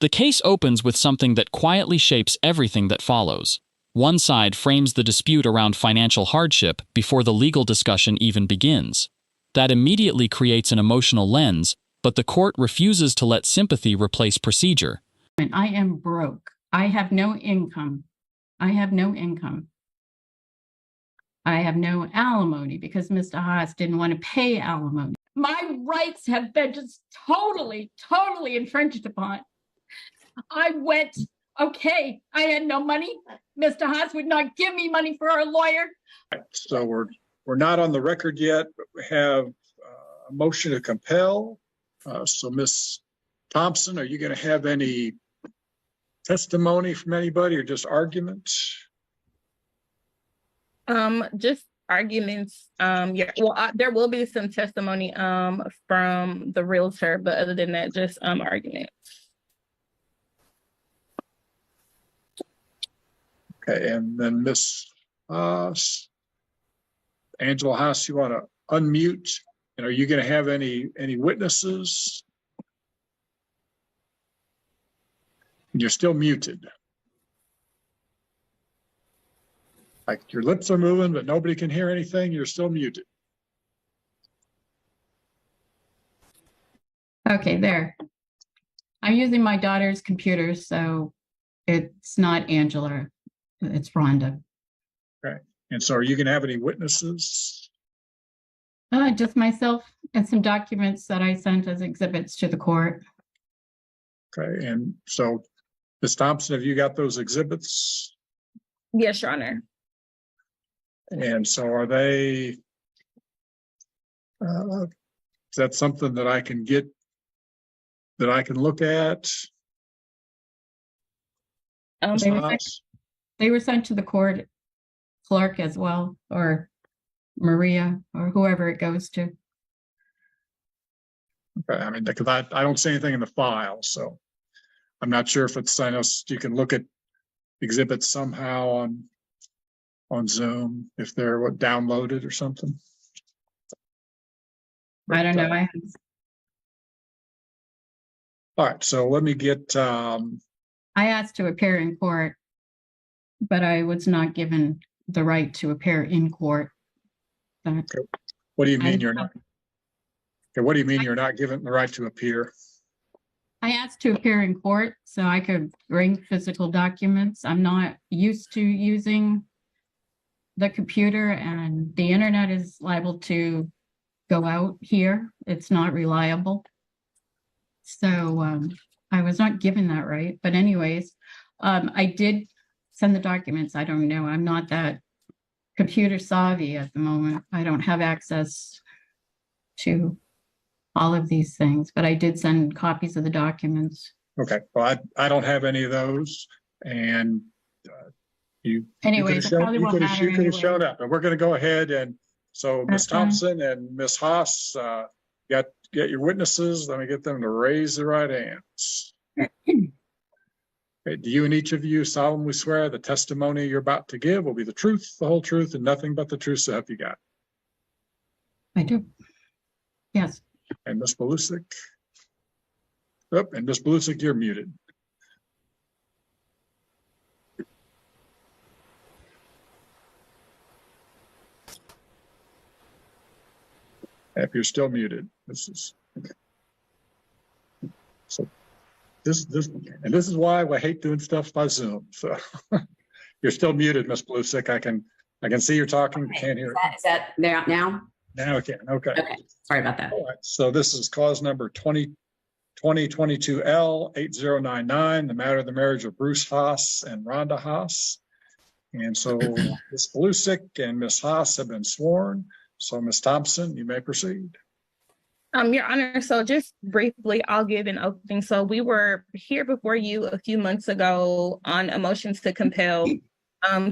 The case opens with something that quietly shapes everything that follows. One side frames the dispute around financial hardship before the legal discussion even begins. That immediately creates an emotional lens, but the court refuses to let sympathy replace procedure. I am broke. I have no income. I have no income. I have no alimony because Mr. Haas didn't want to pay alimony. My rights have been just totally infringed upon. I went, okay, I had no money. Mr. Haas would not give me money for a lawyer. So we're not on the record yet, but we have a motion to compel. So Ms. Thompson, are you going to have any testimony from anybody or just arguments? Just arguments. Yeah, well, there will be some testimony from the realtor, but other than that, just arguments. Okay, and then Ms. Haas, Angela Haas, you want to unmute? And are you going to have any witnesses? You're still muted. Like your lips are moving, but nobody can hear anything. You're still muted. Okay, there. I'm using my daughter's computer, so it's not Angela, it's Rhonda. Okay, and so are you going to have any witnesses? Just myself and some documents that I sent as exhibits to the court. Okay, and so Ms. Thompson, have you got those exhibits? Yes, Your Honor. And so are they, is that something that I can get, that I can look at? They were sent to the court clerk as well, or Maria, or whoever it goes to. Okay, I mean, because I don't see anything in the file, so I'm not sure if it's, I know you can look at exhibits somehow on Zoom, if they're downloaded or something. I don't know. All right, so let me get. I asked to appear in court, but I was not given the right to appear in court. Okay. What do you mean you're not? Okay, what do you mean you're not given the right to appear? I asked to appear in court so I could bring physical documents. I'm not used to using the computer, and the internet is liable to go out here. It's not reliable. So I was not given that right. But anyways, I did send the documents. I don't know. I'm not that computer savvy at the moment. I don't have access to all of these things, but I did send copies of the documents. Okay, well, I don't have any of those, and you could have shown up, and we're going to go ahead and so Ms. Thompson and Ms. Haas, get your witnesses. Let me get them to raise their right hands. Okay, do you and each of you solemnly swear the testimony you're about to give will be the truth, the whole truth, and nothing but the truth, so help you God? I do. Yes. And Ms. Belusic? Oh, and Ms. Belusic, you're muted. If you're still muted, this is okay. So this is why I hate doing stuff by Zoom. So you're still muted, Ms. Belusic. I can see you're talking, but can't hear. Is that they're out now? Now I can. Okay. Okay. Sorry about that. All right. So this is cause number 2022L8099, the matter of the marriage of Bruce Haas and Rhonda Haas. And so Ms. Belusic and Ms. Haas have been sworn. So Ms. Thompson, you may proceed. Your Honor, so just briefly, I'll give an opening. So we were here before you a few months ago on a motion to compel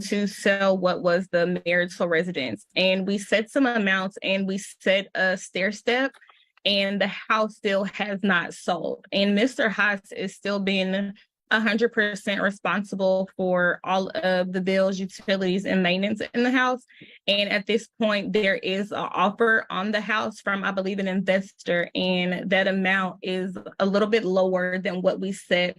to sell what was the marital residence. And we set some amounts and we set a stair step, and the house still has not sold. And Mr. Haas is still being 100% responsible for all of the bills, utilities, and maintenance in the house. And at this point, there is an offer on the house from, I believe, an investor, and that amount is a little bit lower than what we set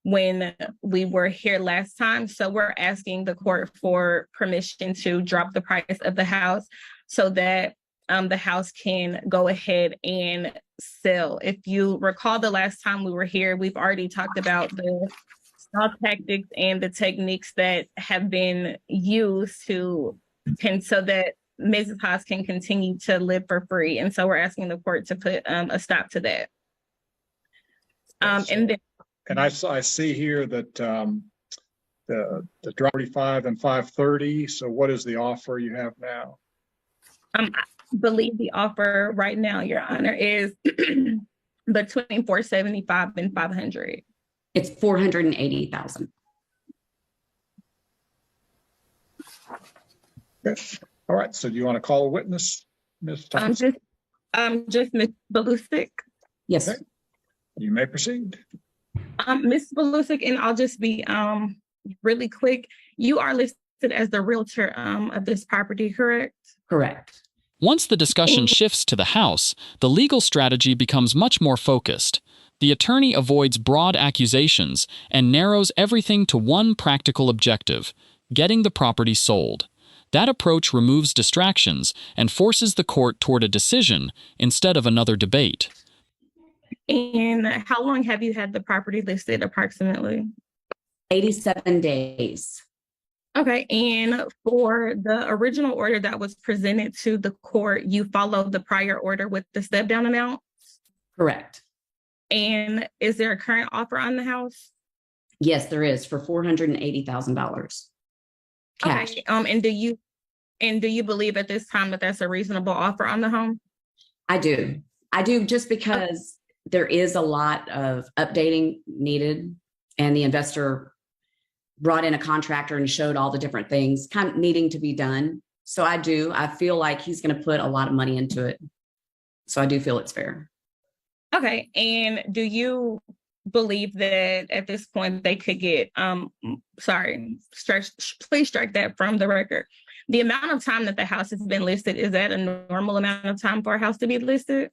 when we were here last time. So we're asking the court for permission to drop the price of the house so that the house can go ahead and sell. If you recall the last time we were here, we've already talked about the stall tactics and the techniques that have been used so that Mrs. Haas can continue to live for free. And so we're asking the court to put a stop to that. And then, and I see here that the drop 45 and 530. So what is the offer you have now? I believe the offer right now, Your Honor, is between 475 and 500. It's 480,000. Okay. All right. So do you want to call a witness, Ms. Thompson? Just Ms. Belusic. Yes. Okay. You may proceed. Ms. Belusic, and I'll just be really quick. You are listed as the realtor of this property, correct? Correct. Once the discussion shifts to the house, the legal strategy becomes much more focused. The attorney avoids broad accusations and narrows everything to one practical objective: getting the property sold. That approach removes distractions and forces the court toward a decision instead of another debate. And how long have you had the property listed approximately? 87 days. Okay, and for the original order that was presented to the court, you followed the prior order with the step down amount? Correct. And is there a current offer on the house? Yes, there is, for $480,000 cash. Okay, and do you believe at this time that that's a reasonable offer on the home? I do just because there is a lot of updating needed, and the investor brought in a contractor and showed all the different things kind of needing to be done. So I feel like he's going to put a lot of money into it. So I do feel it's fair. Okay, and do you believe that at this point they could get, please strike that from the record. The amount of time that the house has been listed, is that a normal amount of time for a house to be listed?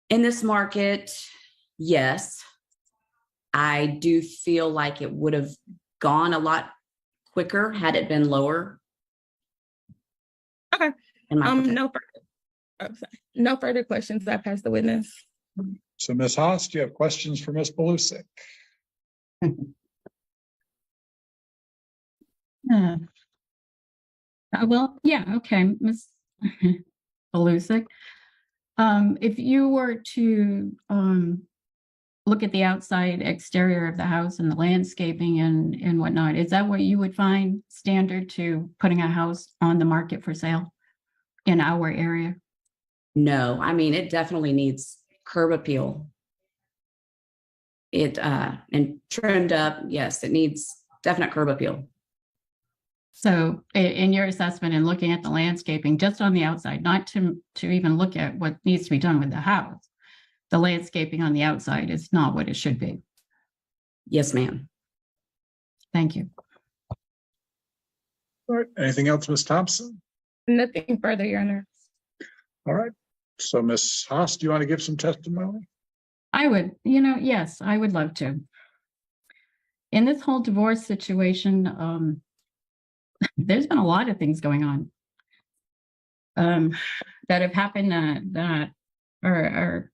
In this market, yes. I do feel like it would have gone a lot quicker had it been lower. Okay. No further questions. I pass the witness. So Ms. Haas, do you have questions for Ms. Belusic? Well, yeah, okay, Ms. Belusic. If you were to look at the outside exterior of the house and the landscaping and whatnot, is that what you would find standard to putting a house on the market for sale in our area? No, I mean, it definitely needs curb appeal. And trimmed up, yes, it needs definite curb appeal. So in your assessment and looking at the landscaping just on the outside, not to even look at what needs to be done with the house, the landscaping on the outside is not what it should be. Yes, ma'am. Thank you. All right. Anything else, Ms. Thompson? Nothing further, Your Honor. All right. So Ms. Haas, do you want to give some testimony? I would, yes, I would love to. In this whole divorce situation, there's been a lot of things going on that have happened that are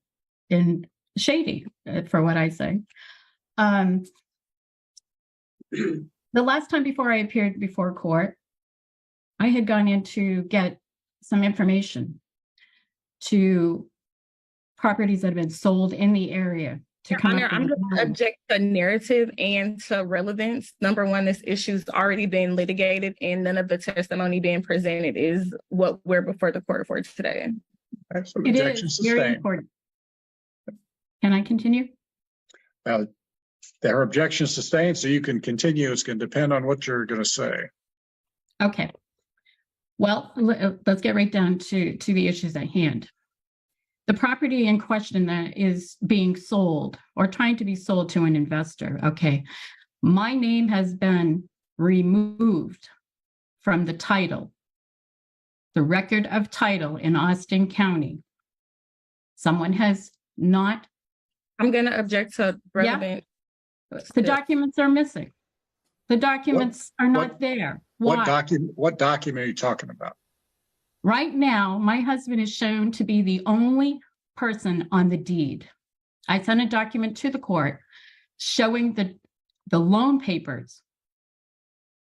in shady, for what I say. The last time before I appeared before court, I had gone in to get some information to properties that have been sold in the area. Your Honor, I'm going to object to narrative and to relevance. Number one, this issue's already been litigated and none of the testimony being presented is what we're before the court for today. Excellent. It is very important. Can I continue? There are objections sustained, so you can continue. It's going to depend on what you're going to say. Okay. Well, let's get right down to the issues at hand. The property in question that is being sold or trying to be sold to an investor. Okay. My name has been removed from the title, the record of title in Austin County. Someone has not. I'm going to object to relevant The documents are missing. The documents are not there. What Why? document are you talking about? Right now, my husband is shown to be the only person on the deed. I sent a document to the court showing the loan papers,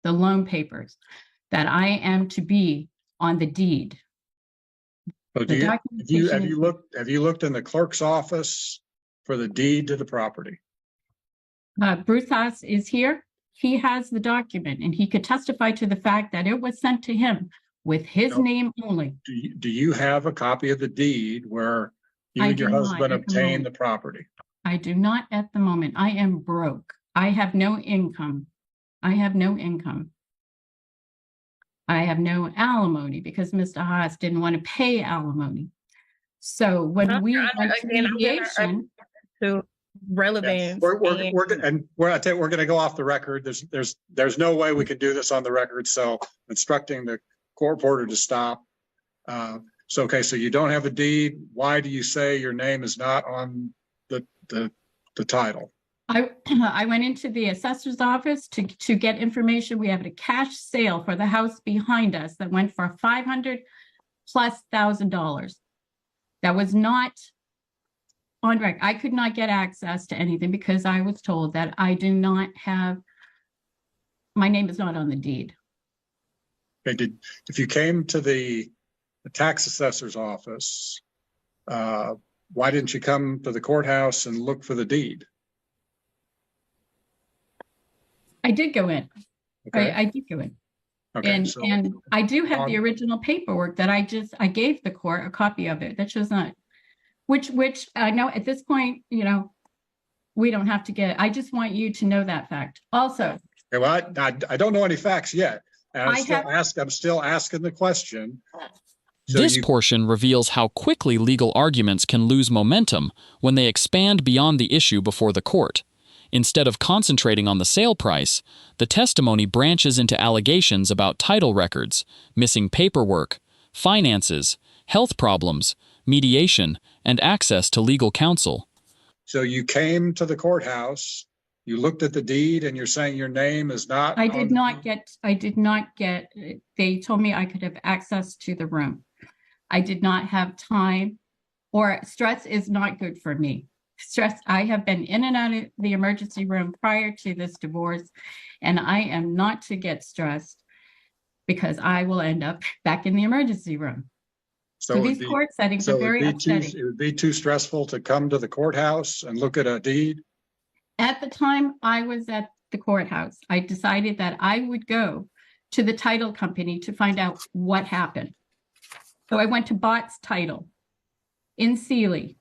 that I am to be on the deed. So The documentation is- have you looked in the clerk's office for the deed to the property? Bruce Haas is here. He has the document and he could testify to the fact that it was sent to him with his No. name only. Do you have a copy of the deed where you I and your do not husband at the obtained the moment. property? I do not at the moment. I am broke. I have no income. I have no income. I have no alimony because Mr. Haas didn't want to pay alimony. So when we went to Again, I'm gonna mediation, to relevance. We're going to go off the record. There's no way we can do this on the record. So instructing the court reporter to stop. So you don't have a deed. Why do you say your name is not on the title? I went into the assessor's office to get information. We have a cash sale for the house behind us that went for $500,000+. That was not on record. I could not get access to anything because I was told that I do not have, my name is not on the deed. Okay, if you came to the tax assessor's office, why didn't you come to the courthouse and look for the deed? I did go in. Okay. I did go in. Okay. And I do have the original paperwork that I gave the court a copy of it. That shows not, which I know at this point, we don't have to get, I just want you to know that fact. Also. Okay, well, I don't know any facts yet. And I'm still asking the question. This portion reveals how quickly legal arguments can lose momentum when they expand beyond the issue before the court. Instead of concentrating on the sale price, the testimony branches into allegations about title records, missing paperwork, finances, health problems, mediation, and access to legal counsel. So you came to the courthouse, you looked at the deed, and you're saying your name is not. I did not get, they told me I could have access to the room. I did not have time, or stress is not good for me. Stress, I have been in and out of the emergency room prior to this divorce, and I am not to get stressed because I will end up back in the emergency room. So these court settings are very upsetting. It would be too stressful to come to the courthouse and look at a deed? At the time I was at the courthouse, I decided that I would go to the title company to find out what happened. So I went to Bott's Title in Sealy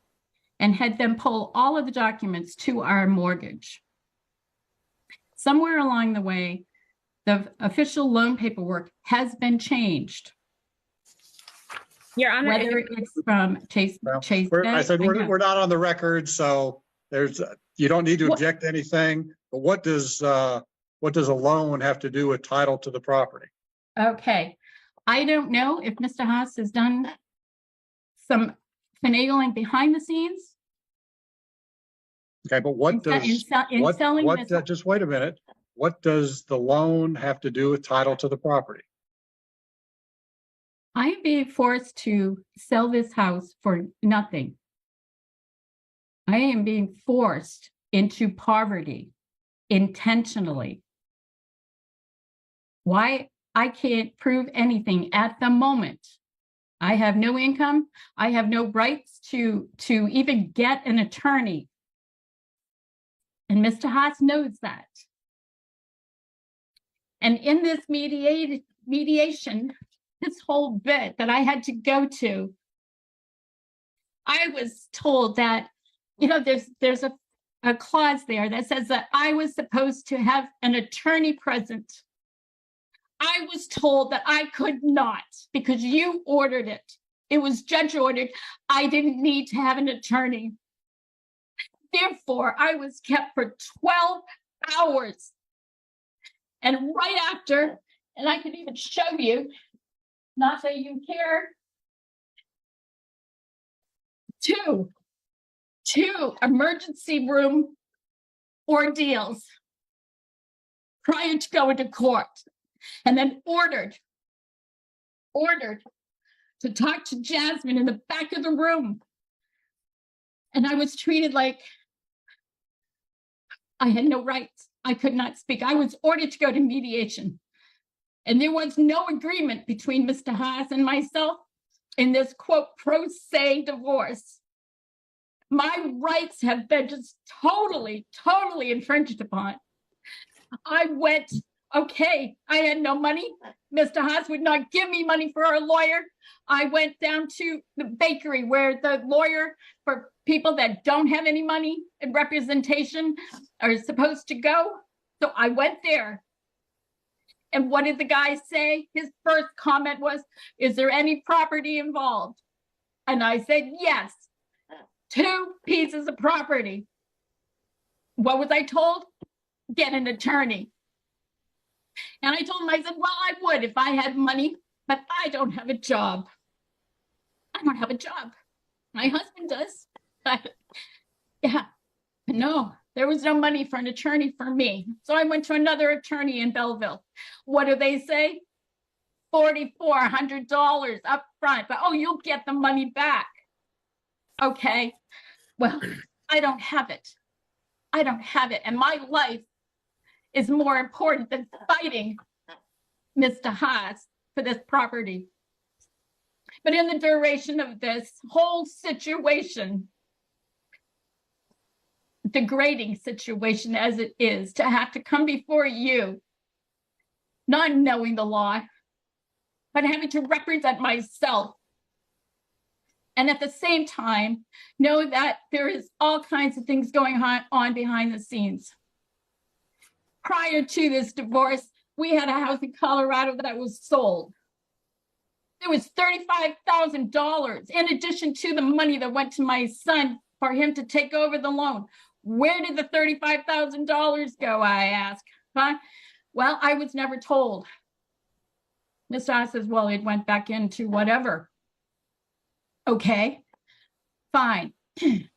and had them pull all of the documents to our mortgage. Somewhere along the way, the official loan paperwork has been changed. Your Honor, whether it's from Chase. I said we're not on the record, so you don't need to object to anything. But what does a loan have to do with title to the property? Okay, I don't know if Mr. Haas has done some finagling behind the scenes. Okay, but just wait a minute. What does the loan have to do with title to the property? I am being forced to sell this house for nothing. I am being forced into poverty intentionally. Why? I can't prove anything at the moment. I have no income. I have no rights to even get an attorney. And Mr. Haas knows that. And in this mediation, this whole bit that I had to go to, I was told that, there's a clause there that says that I was supposed to have an attorney present. I was told that I could not because you ordered it. It was judge ordered. I didn't need to have an attorney. Therefore, I was kept for 12 hours. And right after, and I can even show you, not that you care, two emergency room ordeals prior to going to court, and then ordered to talk to Jasmine in the back of the room. And I was treated like I had no rights. I could not speak. I was ordered to go to mediation. And there was no agreement between Mr. Haas and myself in this, quote, pro se divorce. My rights have been just totally infringed upon. I went, okay, I had no money. Mr. Haas would not give me money for a lawyer. I went down to the bakery where the lawyer for people that don't have any money and representation are supposed to go. So I went there. And what did the guy say? His first comment was, is there any property involved? And I said, yes, 2 pieces of property. What was I told? Get an attorney. And I told him, I said, well, I would if I had money, but I don't have a job. I don't have a job. My husband does. But yeah, no, there was no money for an attorney for me. So I went to another attorney in Belleville. What do they say? $4,400 up front, but oh, you'll get the money back. Okay, well, I don't have it. I don't have it. And my life is more important than fighting Mr. Haas for this property. But in the duration of this whole situation, degrading situation as it is, to have to come before you, not knowing the law, but having to represent myself, and at the same time, know that there is all kinds of things going on behind the scenes. Prior to this divorce, we had a house in Colorado that was sold. It was $35,000 in addition to the money that went to my son for him to take over the loan. Where did the $35,000 go, I asked? Huh? Well, I was never told. Mr. Haas says, well, it went back into whatever. Okay, fine. Then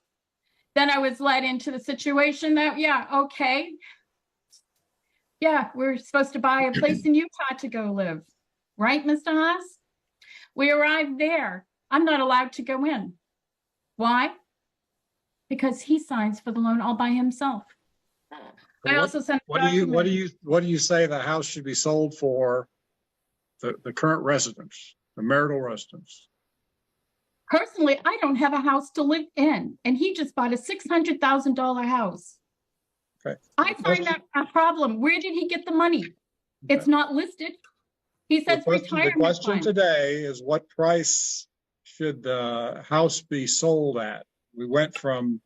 I was led into the situation that, yeah, okay. Yeah, we're supposed to buy a place in Utah to go live. Right, Mr. Haas? We arrived there. I'm not allowed to go in. Why? Because he signs for the loan all by himself. I also sent What do you say the house should be sold for? The current residence, the marital residence. Personally, I don't have a house to live in, and he just bought a $600,000 house. Okay. I find that a problem. Where did he get the money? Okay. It's not listed. He says retirement. The question today is, what price should the house be sold at? We went from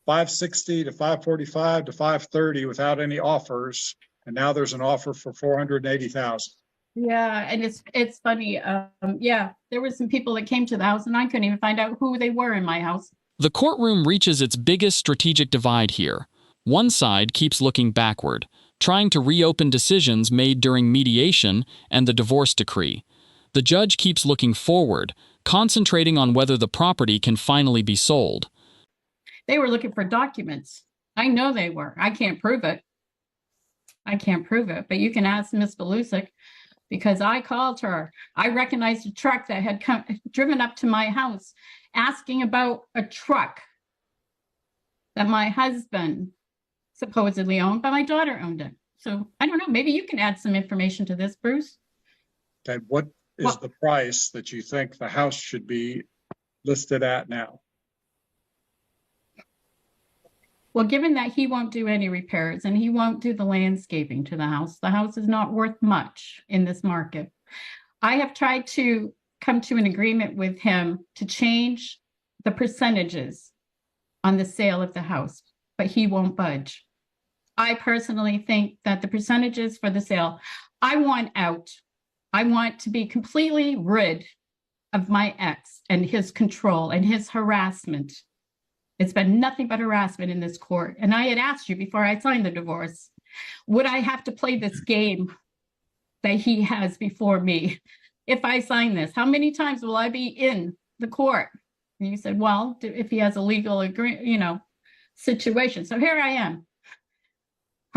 560 to 545 to 530 without any offers, and now there's an offer for 480,000. Yeah, and it's funny. Yeah, there were some people that came to the house, and I couldn't even find out who they were in my house. The courtroom reaches its biggest strategic divide here. One side keeps looking backward, trying to reopen decisions made during mediation and the divorce decree. The judge keeps looking forward, concentrating on whether the property can finally be sold. They were looking for documents. I know they were. I can't prove it. But you can ask Miss Belusic, because I called her. I recognized a truck that had driven up to my house asking about a truck that my husband supposedly owned, but my daughter owned it. So I don't know, maybe you can add some information to this, Bruce. Okay, what is the price that you think the house should be listed at now? Well, given that he won't do any repairs and he won't do the landscaping to the house is not worth much in this market. I have tried to come to an agreement with him to change the percentages on the sale of the house, but he won't budge. I personally think that the percentages for the sale, I want out. I want to be completely rid of my ex and his control and his harassment. It's been nothing but harassment in this court. And I had asked you before I signed the divorce, would I have to play this game that he has before me if I sign this? How many times will I be in the court? And you said, well, if he has a legal situation. So here I am.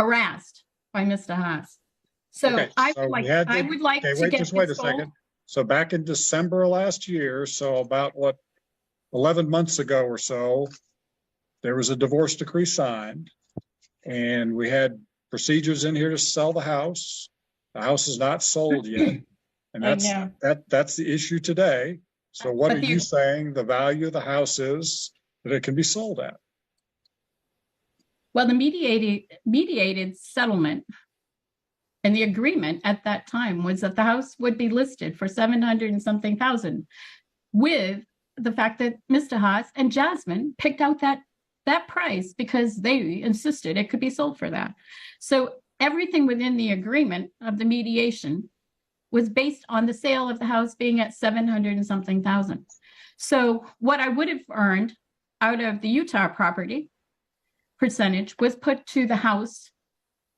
harassed by Mr. Haas. So Okay, I so would like, we had I the- would like Okay, to wait, get just wait a this sold. second. So back in December of last year, so about what, 11 months ago or so, there was a divorce decree signed. And we had procedures in here to sell the house. The house is not sold yet. And I know. that's the issue today. So what But are the- you saying the value of the house is that it can be sold at? Well, the mediated settlement and the agreement at that time was that the house would be listed for 700 and something thousand, with the fact that Mr. Haas and Jasmine picked out that price because they insisted it could be sold for that. So everything within the agreement of the mediation was based on the sale of the house being at 700 and something thousand. So what I would have earned out of the Utah property percentage was put to the house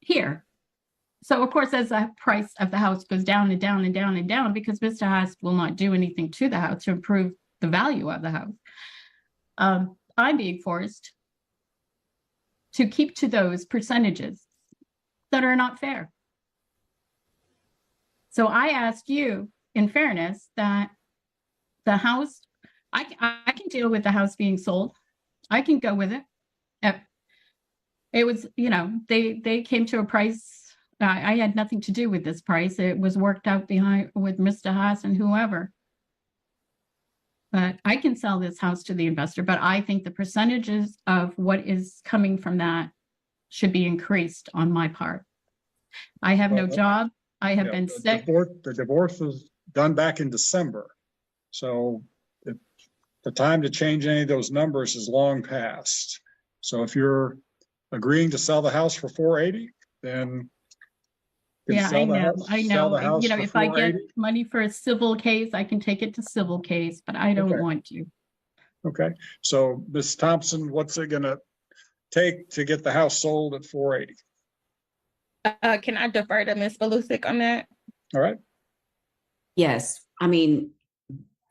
here. So of course, as the price of the house goes down and down and down and down, because Mr. Haas will not do anything to the house to improve the value of the house, I'm being forced to keep to those percentages that are not fair. So I ask you, in fairness, that the house, I can deal with the house being sold. I can go with it. It was, they came to a price. I had nothing to do with this price. It was worked out with Mr. Haas and whoever. But I can sell this house to the investor, but I think the percentages of what is coming from that should be increased on my part. I have no Well, job. I have been The sick. divorce was done back in December. So the time to change any of those numbers is long past. So if you're agreeing to sell the house for 480, then you can Yeah, sell the I house- know. sell the house for If I get 480. money for a civil case, I can take it to civil case, but I don't Okay. want to. Okay, so Ms. Thompson, what's it gonna take to get the house sold at 480? Can I defer to Ms. Belusic on that? All right, Yes, I mean,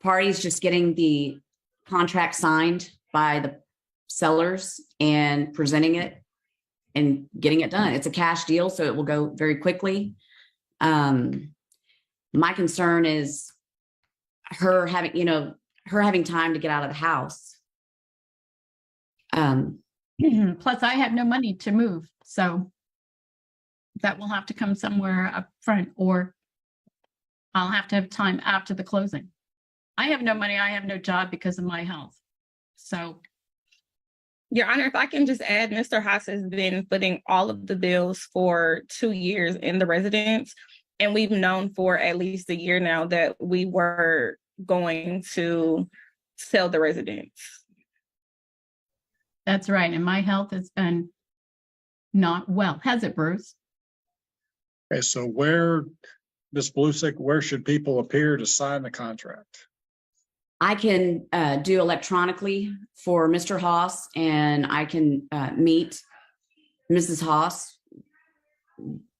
parties just getting the contract signed by the sellers and presenting it and getting it done. It's a cash deal, so it will go very quickly. My concern is her having time to get out of the house. Plus, I have no money to move, so that will have to come somewhere up front, or I'll have to have time after the closing. I have no money. I have no job because of my health. So Your Honor, if I can just add, Mr. Haas has been footing all of the bills for 2 years in the residence. And we've known for at least a year now that we were going to sell the residence. that's right. And my health has been not well. Has it, Bruce? okay, so Ms. Blusick, where should people appear to sign the contract? I can do electronically for Mr. Haas, and I can meet Mrs. Haas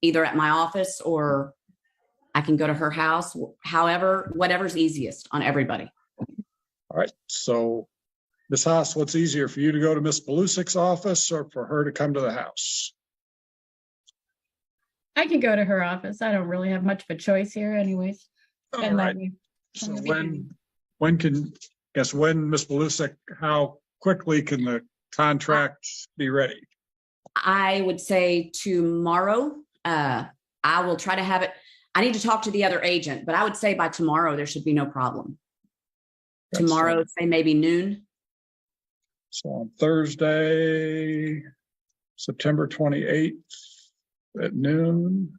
either at my office or I can go to her house. However, whatever's easiest on everybody. All right, so Ms. Haas, what's easier for you to go to Ms. Belusik's office or for her to come to the house? I can go to her office. I don't really have much of a choice here anyways. All And right, let me- so from the beginning. when Ms. Belusic, how quickly can the contract be ready? I would say tomorrow. I will try to have it. I need to talk to the other agent, but I would say by tomorrow there should be no problem. That's- Tomorrow, say maybe noon. So on Thursday, September 28th at noon.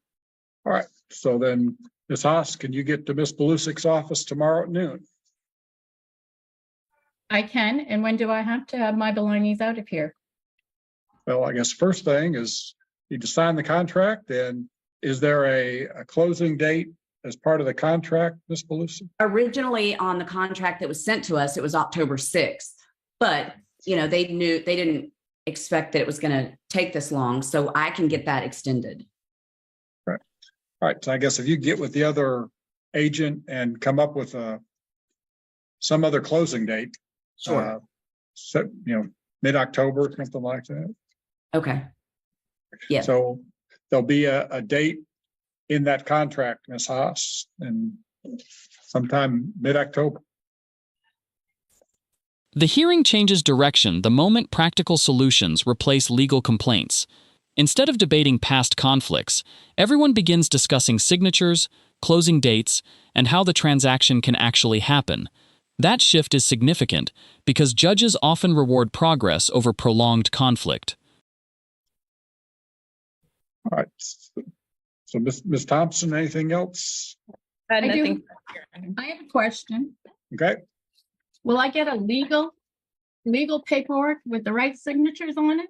All right, so then Ms. Haas, can you get to Ms. Belusik's office tomorrow at noon? I can. And when do I have to have my belongings out of here? Well, I guess first thing is you to sign the contract, and is there a closing date as part of the contract, Ms. Belusic? Originally on the contract that was sent to us, it was October 6th, but they didn't expect that it was going to take this long. So I can get that extended. All right, so I guess if you get with the other agent and come up with some other closing date. Sure. So, mid-October, something like that. Okay. Yes. So there'll be a date in that contract, Ms. Haas, and sometime mid-October. The hearing changes direction the moment practical solutions replace legal complaints. Instead of debating past conflicts, everyone begins discussing signatures, closing dates, and how the transaction can actually happen. That shift is significant because judges often reward progress over prolonged conflict. All right. So Ms. Thompson, anything else? Nothing. I have a question. Okay. Will I get a legal paperwork with the right signatures on it?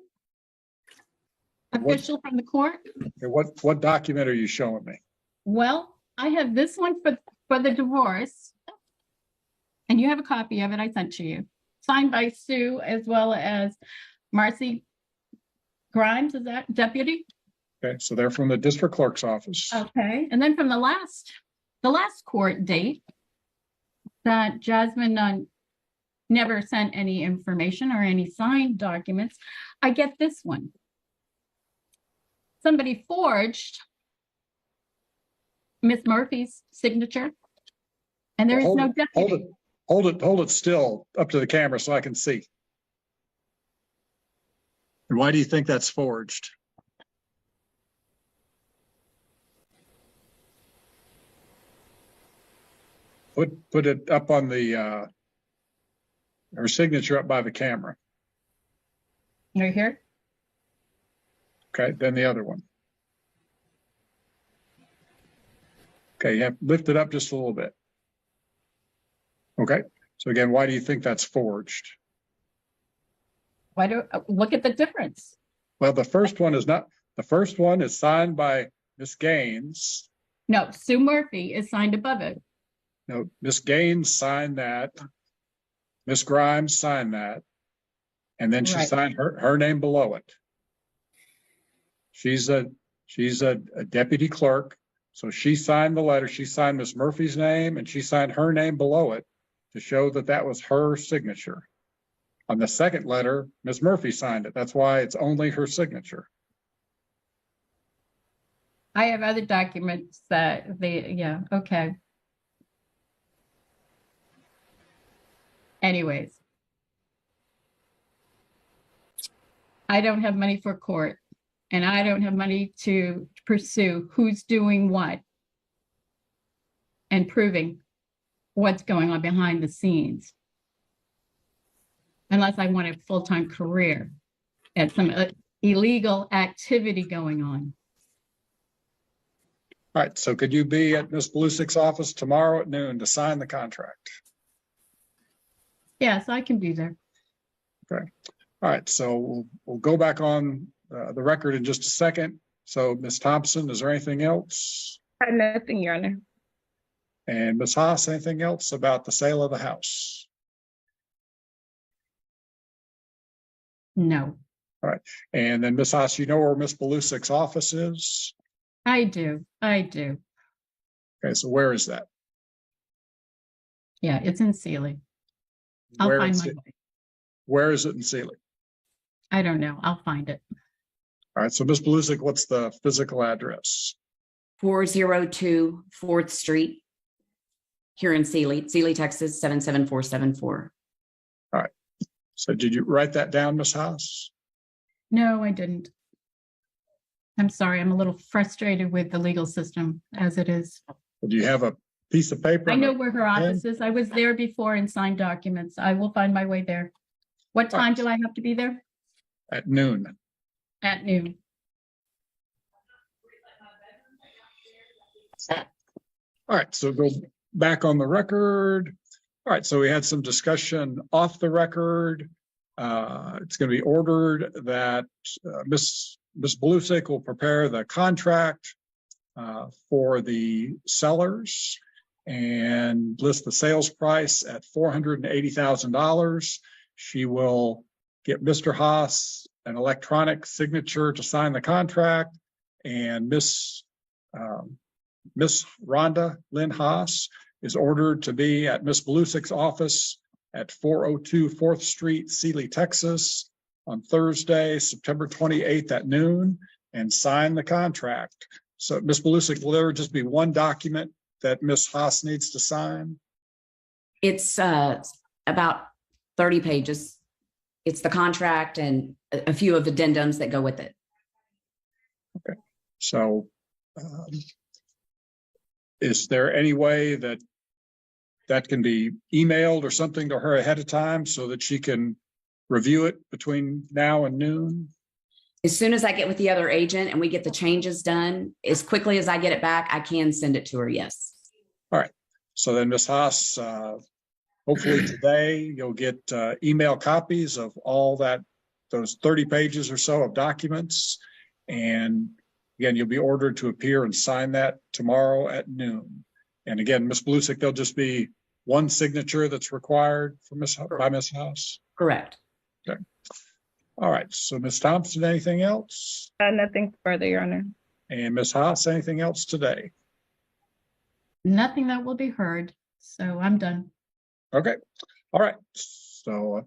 Official from the court? Okay, what document are you showing me? Well, I have this one for the divorce. And you have a copy of it I sent to you. Signed by Sue as well as Marcy Grimes, is that deputy? Okay, so they're from the district clerk's office. Okay, and then from the last court date that Jasmine never sent any information or any signed documents, I get this one. Somebody forged Miss Murphy's signature, and there is no deputy. Hold it still up to the camera so I can see. And why do you think that's forged? Put it up on the her signature up by the camera. Right here. Okay, then the other one. Okay, you have to lift it up just a little bit. Okay, so again, why do you think that's forged? Why do look at the difference? Well, the first one is not. The first one is signed by Miss Gaines. No, Sue Murphy is signed above it. No, Miss Gaines signed that. Miss Grimes signed that. And then she Right. signed her name below it. She's a deputy clerk. So she signed the letter. She signed Miss Murphy's name and she signed her name below it to show that that was her signature. On the second letter, Miss Murphy signed it. That's why it's only her signature. I have other documents that yeah, okay. Anyways. I don't have money for court and I don't have money to pursue who's doing what and proving what's going on behind the scenes. Unless I want a full-time career at some illegal activity going on. All right, so could you be at Ms. Blusick's office tomorrow at noon to sign the contract? Yes, I can be there. Okay. All right, so we'll go back on the record in just a second. So Ms. Thompson, is there anything else? Nothing, Your Honor. And Ms. Haas, anything else about the sale of the house? No, All right, and then Ms. Haas, you know where Ms. Blusick's office is? I do. Okay, so where is that? Yeah, it's in Sealy. I'll Where find is my it? way. Where is it in Sealy? I don't know. I'll find it. All right, so Ms. Blusick, what's the physical address? 402 4th Street here in Sealy, Texas, 77474. So did you write that down, Ms. Haas? No, I didn't. I'm sorry. I'm a little frustrated with the legal system as it is. Do you have a piece of paper? I know where her office is. I was there before and signed documents. I will find my way there. What time do I have to be there? At noon. At noon. All right, so go back on the record. All right, so we had some discussion off the record. It's going to be ordered that Ms. Blusick will prepare the contract for the sellers and list the sales price at $480,000. She will get Mr. Haas an electronic signature to sign the contract, and Miss Rhonda Lynn Haas is ordered to be at Miss Blusick's office at 402 4th Street, Sealy, Texas, on Thursday, September 28th at noon. and sign the contract. So Ms. Belusic, will there just be one document that Ms. Haas needs to sign? It's about 30 pages. It's the contract and a few of addendums that go with it. Okay. So is there any way that can be emailed or something to her ahead of time so that she can review it between now and noon? As soon as I get with the other agent and we get the changes done, as quickly as I get it back, I can send it to her, yes. All right. So then Ms. Haas, hopefully today you'll get email copies of all those 30 pages or so of documents. And again, you'll be ordered to appear and sign that tomorrow at noon. And again, Ms. Belusic, there'll just be one signature that's required for by Ms. Haas. Correct. Okay. All right. So Ms. Thompson, anything else? Nothing further, Your Honor. And Ms. Haas, anything else today? Nothing that will be heard. So I'm done. Okay. All right. So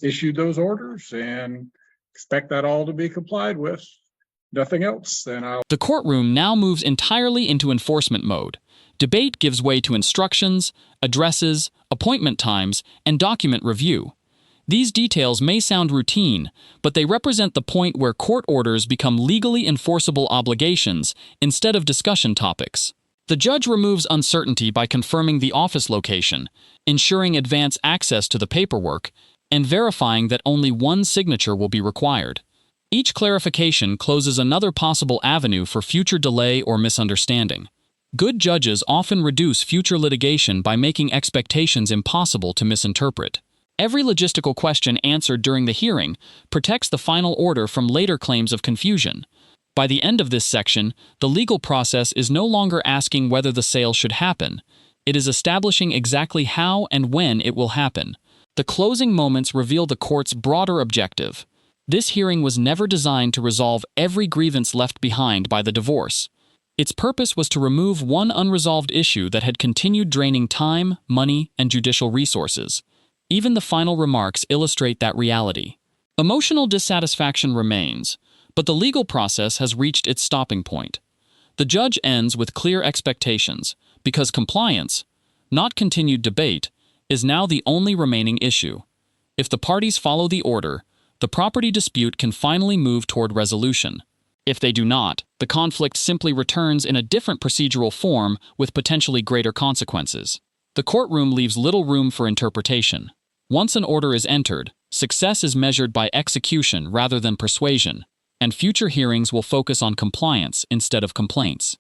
issued those orders and expect that all to be complied with. Nothing else, then I'll. The courtroom now moves entirely into enforcement mode. Debate gives way to instructions, addresses, appointment times, and document review. These details may sound routine, but they represent the point where court orders become legally enforceable obligations instead of discussion topics. The judge removes uncertainty by confirming the office location, ensuring advance access to the paperwork, and verifying that only one signature will be required. Each clarification closes another possible avenue for future delay or misunderstanding. Good judges often reduce future litigation by making expectations impossible to misinterpret. Every logistical question answered during the hearing protects the final order from later claims of confusion. By the end of this section, the legal process is no longer asking whether the sale should happen. It is establishing exactly how and when it will happen. The closing moments reveal the court's broader objective. This hearing was never designed to resolve every grievance left behind by the divorce. Its purpose was to remove one unresolved issue that had continued draining time, money, and judicial resources. Even the final remarks illustrate that reality. Emotional dissatisfaction remains, but the legal process has reached its stopping point. The judge ends with clear expectations, because compliance, not continued debate, is now the only remaining issue. If the parties follow the order, the property dispute can finally move toward resolution. If they do not, the conflict simply returns in a different procedural form with potentially greater consequences. The courtroom leaves little room for interpretation. Once an order is entered, success is measured by execution rather than persuasion, and future hearings will focus on compliance instead of complaints.